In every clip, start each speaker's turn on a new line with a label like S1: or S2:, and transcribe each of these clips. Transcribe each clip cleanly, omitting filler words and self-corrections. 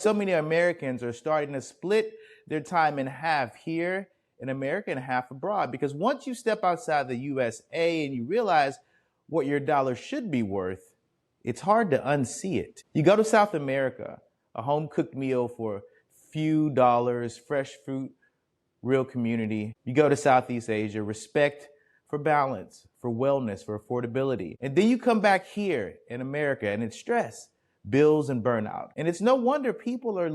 S1: So many Americans are starting to split their time in half here in America and half abroad. Because once you step outside the USA and you realize what your dollar should be worth, it's hard to unsee it. You go to South America, a home cooked meal for few dollars, fresh fruit, real community. You go to Southeast Asia, respect for balance, for wellness, for affordability. And then you come back here in America and it's stress, bills, and burnout. And it's no wonder people are.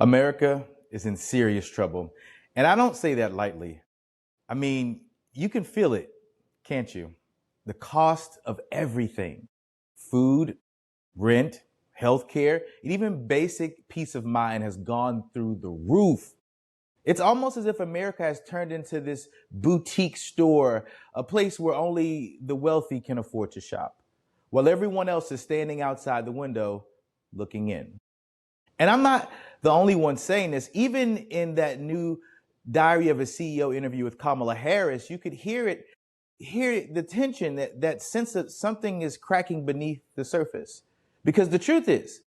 S1: America is in serious trouble. And I don't say that lightly. I mean, you can feel it, can't you? The cost of everything: food, rent, healthcare, and even basic peace of mind has gone through the roof. It's almost as if America has turned into this boutique store, a place where only the wealthy can afford to shop, while everyone else is standing outside the window looking in. And I'm not the only one saying this. Even in that new Diary of a CEO interview with Kamala Harris, you could hear the tension, that sense that something is cracking beneath the surface. Because the truth is,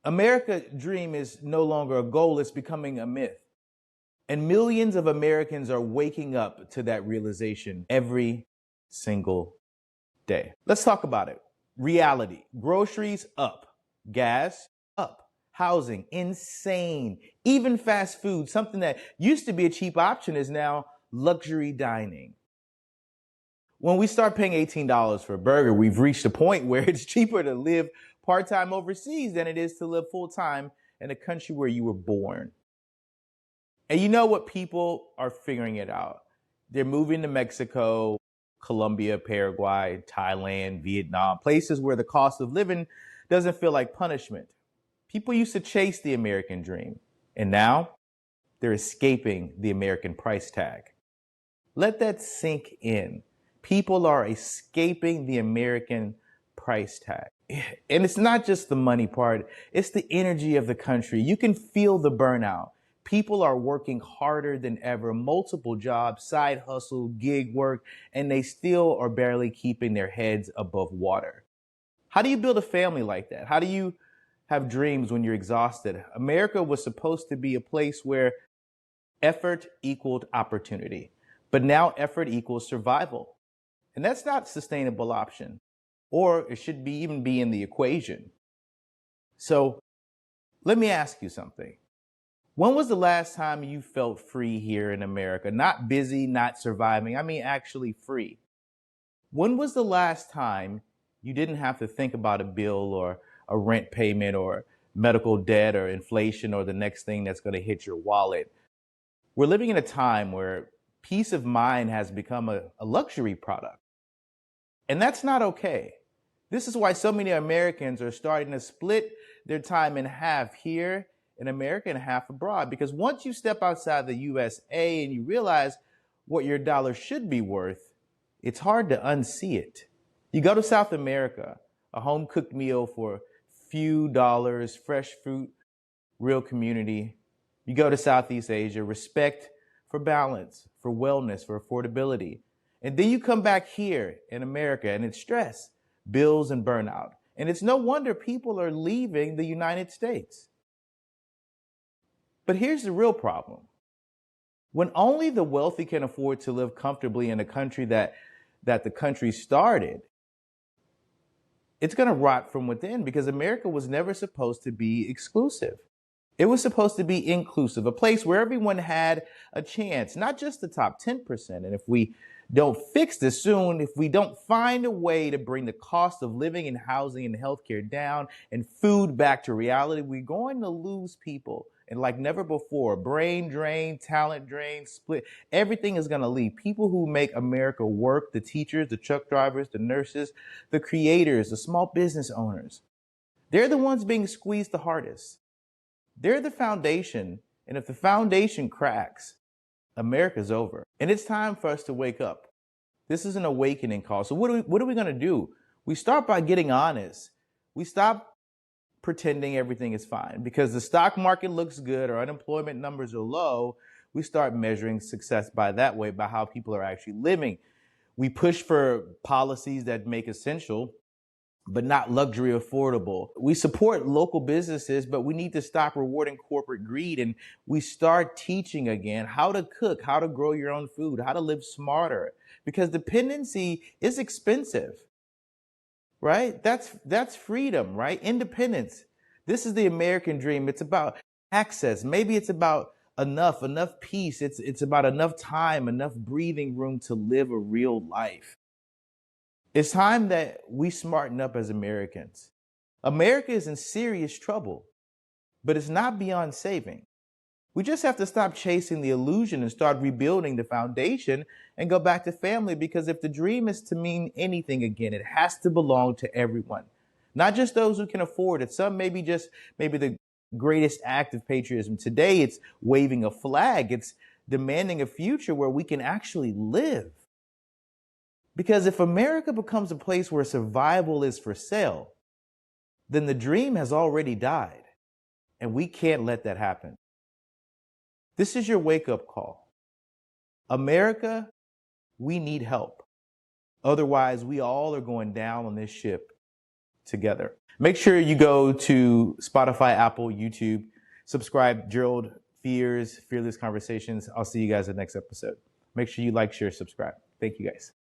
S1: America's dream is no longer a goal, it's becoming a myth. And millions of Americans are waking up to that realization every single day. Let's talk about it. Reality: groceries up, gas up, housing insane, even fast food, something that used to be a cheap option, is now luxury dining. When we start paying $18 for a burger, we've reached a point where it's cheaper to live part-time overseas than it is to live full-time in a country where you were born. And you know what? People are figuring it out. They're moving to Mexico, Colombia, Paraguay, Thailand, Vietnam, places where the cost of living doesn't feel like punishment. People used to chase the American dream, and now they're escaping the American price tag. Let that sink in. People are escaping the American price tag. And it's not just the money part, it's the energy of the country. You can feel the burnout. People are working harder than ever, multiple jobs, side hustle, gig work, and they still are barely keeping their heads above water. How do you build a family like that? How do you have dreams when you're exhausted? America was supposed to be a place where effort equaled opportunity, but now effort equals survival. And that's not a sustainable option, or it should even be in the equation. So let me ask you something. When was the last time you felt free here in America? Not busy, not surviving. I mean, actually free. When was the last time you didn't have to think about a bill or a rent payment or medical debt or inflation or the next thing that's going to hit your wallet? We're living in a time where peace of mind has become a luxury product. And that's not okay. This is why so many Americans are starting to split their time in half here in America and half abroad. Because once you step outside the USA and you realize what your dollar should be worth, it's hard to unsee it. You go to South America, a home cooked meal for few dollars, fresh fruit, real community. You go to Southeast Asia, respect for balance, for wellness, for affordability. And then you come back here in America and it's stress, bills, and burnout. And it's no wonder people are leaving the United States. But here's the real problem. When only the wealthy can afford to live comfortably in a country that the country started, it's going to rot from within, because America was never supposed to be exclusive. It was supposed to be inclusive, a place where everyone had a chance, not just the top 10%. And if we don't fix this soon, if we don't find a way to bring the cost of living and housing and healthcare down and food back to reality, we're going to lose people. And like never before, brain drain, talent drain, split, everything is going to leave. People who make America work: the teachers, the truck drivers, the nurses, the creators, the small business owners. They're the ones being squeezed the hardest. They're the foundation. And if the foundation cracks, America's over. And it's time for us to wake up. This is an awakening call. So what are we going to do? We start by getting honest. We stop pretending everything is fine. Because the stock market looks good or unemployment numbers are low, we start measuring success by that way, by how people are actually living. We push for policies that make essential but not luxury affordable. We support local businesses, but we need to stop rewarding corporate greed, and we start teaching again how to cook, how to grow your own food, how to live smarter, because dependency is expensive, right? That's freedom, right? Independence. This is the American dream. It's about access. Maybe it's about enough peace. It's about enough time, enough breathing room to live a real life. It's time that we smarten up as Americans. America is in serious trouble, but it's not beyond saving. We just have to stop chasing the illusion and start rebuilding the foundation and go back to family, because if the dream is to mean anything again, it has to belong to everyone, not just those who can afford it. Some maybe the greatest act of patriotism today, it's waving a flag. It's demanding a future where we can actually live. Because if America becomes a place where survival is for sale, then the dream has already died, and we can't let that happen. This is your wake-up call. America, we need help. Otherwise, we all are going down on this ship together. Make sure you go to Spotify, Apple, YouTube, subscribe, Gerald Fearless Conversations. I'll see you guys in the next episode. Make sure you like, share, subscribe. Thank you guys.